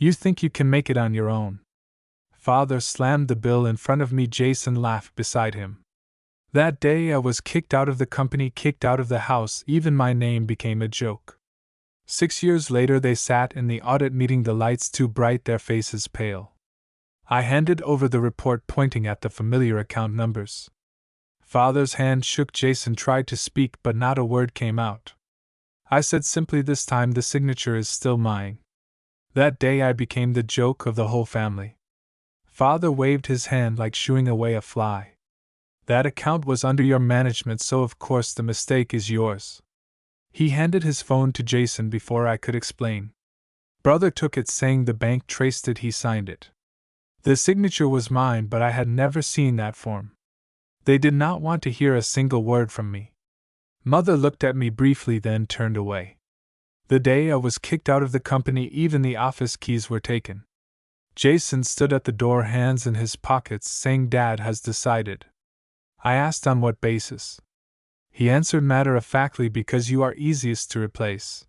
You think you can make it on your own. Father slammed the bill in front of me. Jason laughed beside him. That day I was kicked out of the company, kicked out of the house, even my name became a joke. 6 years later they sat in the audit meeting, the lights too bright, their faces pale. I handed over the report, pointing at the familiar account numbers. Father's hand shook. Jason tried to speak, but not a word came out. I said simply, this time the signature is still mine. That day I became the joke of the whole family. Father waved his hand like shooing away a fly. That account was under your management, so of course the mistake is yours. He handed his phone to Jason before I could explain. Brother took it, saying the bank traced it. He signed it. The signature was mine, but I had never seen that form. They did not want to hear a single word from me. Mother looked at me briefly, then turned away. The day I was kicked out of the company, even the office keys were taken. Jason stood at the door, hands in his pockets, saying, Dad has decided. I asked on what basis. He answered matter-of-factly, because you are easiest to replace.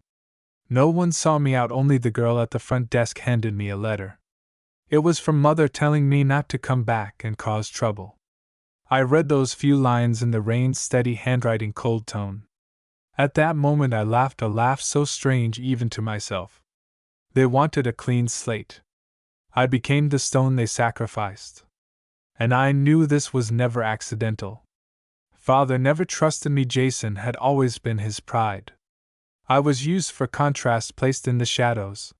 No one saw me out, only the girl at the front desk handed me a letter. It was from Mother telling me not to come back and cause trouble. I read those few lines in the rain, steady handwriting, cold tone. At that moment I laughed, a laugh so strange even to myself. They wanted a clean slate. I became the stone they sacrificed. And I knew this was never accidental. Father never trusted me. Jason had always been his pride. I was used for contrast, placed in the shadows.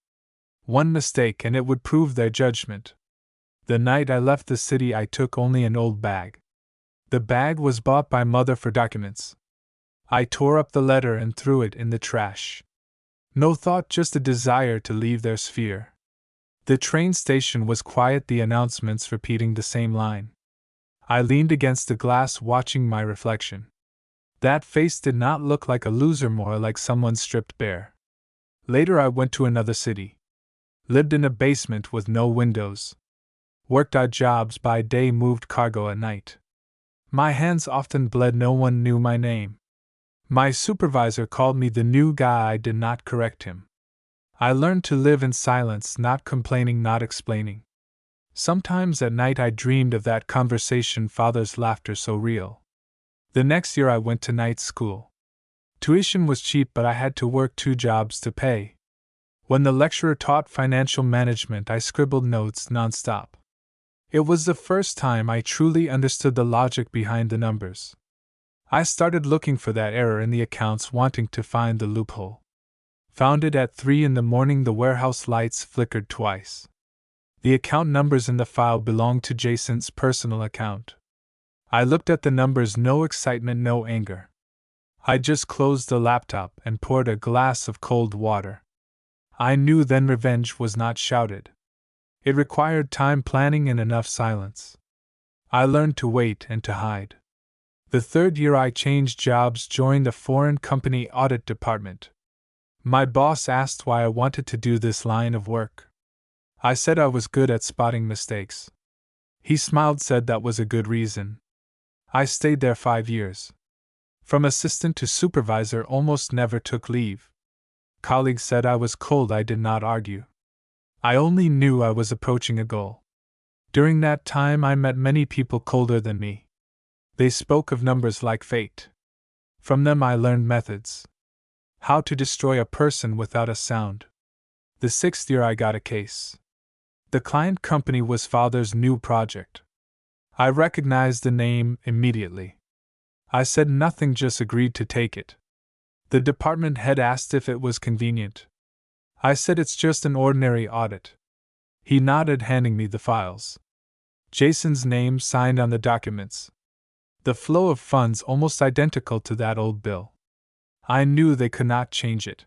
One mistake and it would prove their judgment. The night I left the city I took only an old bag. The bag was bought by Mother for documents. I tore up the letter and threw it in the trash. No thought, just a desire to leave their sphere. The train station was quiet, the announcements repeating the same line. I leaned against the glass, watching my reflection. That face did not look like a loser, more like someone stripped bare. Later I went to another city. Lived in a basement with no windows. Worked odd jobs by day, moved cargo at night. My hands often bled, no one knew my name. My supervisor called me the new guy. I did not correct him. I learned to live in silence, not complaining, not explaining. Sometimes at night I dreamed of that conversation, Father's laughter so real. The next year I went to night school. Tuition was cheap, but I had to work 2 jobs to pay. When the lecturer taught financial management, I scribbled notes nonstop. It was the first time I truly understood the logic behind the numbers. I started looking for that error in the accounts, wanting to find the loophole. Found it at 3 in the morning. The warehouse lights flickered twice. The account numbers in the file belonged to Jason's personal account. I looked at the numbers, no excitement, no anger. I just closed the laptop and poured a glass of cold water. I knew then revenge was not shouted. It required time, planning, and enough silence. I learned to wait and to hide. The 3rd year I changed jobs, joined a foreign company audit department. My boss asked why I wanted to do this line of work. I said I was good at spotting mistakes. He smiled, said that was a good reason. I stayed there 5 years. From assistant to supervisor, almost never took leave. Colleagues said I was cold. I did not argue. I only knew I was approaching a goal. During that time I met many people colder than me. They spoke of numbers like fate. From them I learned methods. How to destroy a person without a sound. The 6th year I got a case. The client company was Father's new project. I recognized the name immediately. I said nothing, just agreed to take it. The department head asked if it was convenient. I said it's just an ordinary audit. He nodded, handing me the files. Jason's name signed on the documents. The flow of funds almost identical to that old bill. I knew they could not change it.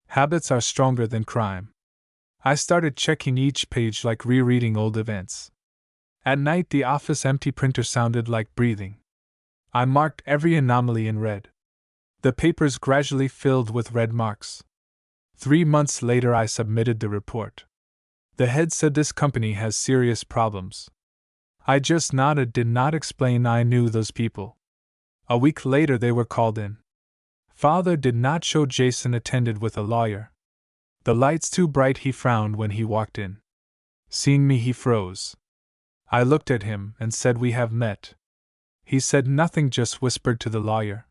Habits are stronger than crime. I started checking each page like rereading old events. At night the office empty printer sounded like breathing. I marked every anomaly in red. The papers gradually filled with red marks. 3 months later I submitted the report. The head said this company has serious problems. I just nodded, did not explain I knew those people. A week later they were called in. Father did not show. Jason attended with a lawyer. The light's too bright, he frowned when he walked in. Seeing me, he froze. I looked at him and said, "We have met." He said nothing, just whispered to the lawyer.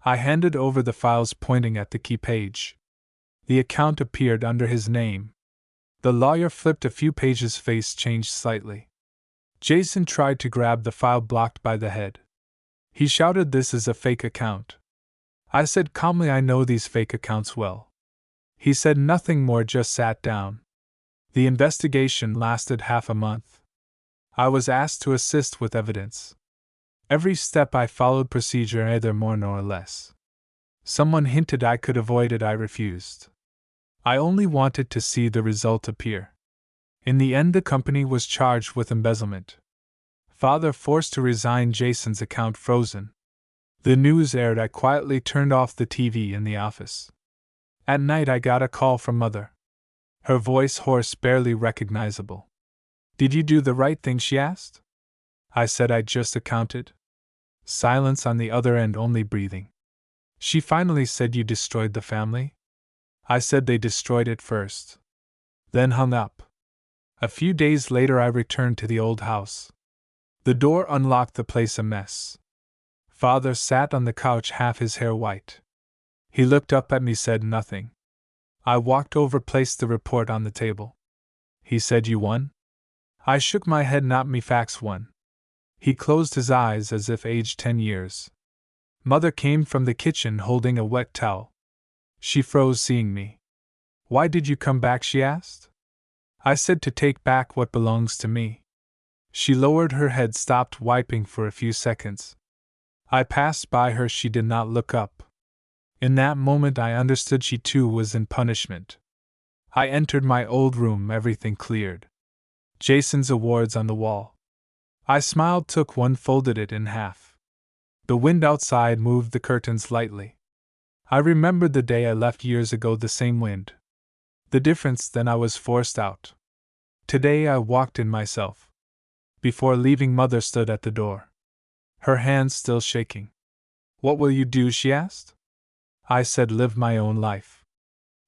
I handed over the files, pointing at the key page. The account appeared under his name. The lawyer flipped a few pages, face changed slightly. Jason tried to grab the file, blocked by the head. He shouted, "This is a fake account." I said calmly, "I know these fake accounts well." He said nothing more, just sat down. The investigation lasted half a month. I was asked to assist with evidence. Every step I followed procedure, neither more nor less. Someone hinted I could avoid it, I refused. I only wanted to see the result appear. In the end, the company was charged with embezzlement. Father forced to resign, Jason's account frozen. The news aired. I quietly turned off the TV in the office. At night, I got a call from Mother. Her voice hoarse, barely recognizable. "Did you do the right thing?" she asked. I said I just accounted. Silence on the other end, only breathing. She finally said, "You destroyed the family?" I said they destroyed it first. Then hung up. A few days later, I returned to the old house. The door unlocked, the place a mess. Father sat on the couch, half his hair white. He looked up at me, said nothing. I walked over, placed the report on the table. He said, "You won?" I shook my head. "Not me, facts won." He closed his eyes as if aged 10 years. Mother came from the kitchen holding a wet towel. She froze, seeing me. "Why did you come back?" she asked. I said, "To take back what belongs to me." She lowered her head, stopped wiping for a few seconds. I passed by her. She did not look up. In that moment, I understood she too was in punishment. I entered my old room, everything cleared. Jason's awards on the wall. I smiled, took one, folded it in half. The wind outside moved the curtains lightly. I remembered the day I left years ago, the same wind. The difference, then I was forced out. Today I walked in myself. Before leaving, Mother stood at the door. Her hands still shaking. "What will you do?" she asked. I said, "Live my own life."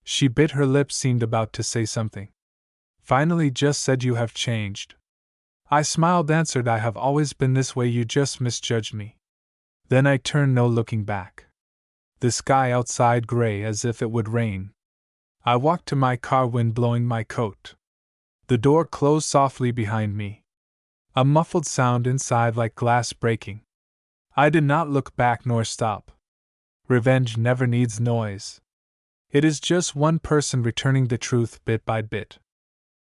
She bit her lip, seemed about to say something. Finally just said, "You have changed." I smiled, answered, "I have always been this way, you just misjudged me." Then I turned, no looking back. The sky outside gray, as if it would rain. I walked to my car, wind blowing my coat. The door closed softly behind me. A muffled sound inside, like glass breaking. I did not look back nor stop. Revenge never needs noise. It is just one person returning the truth bit by bit.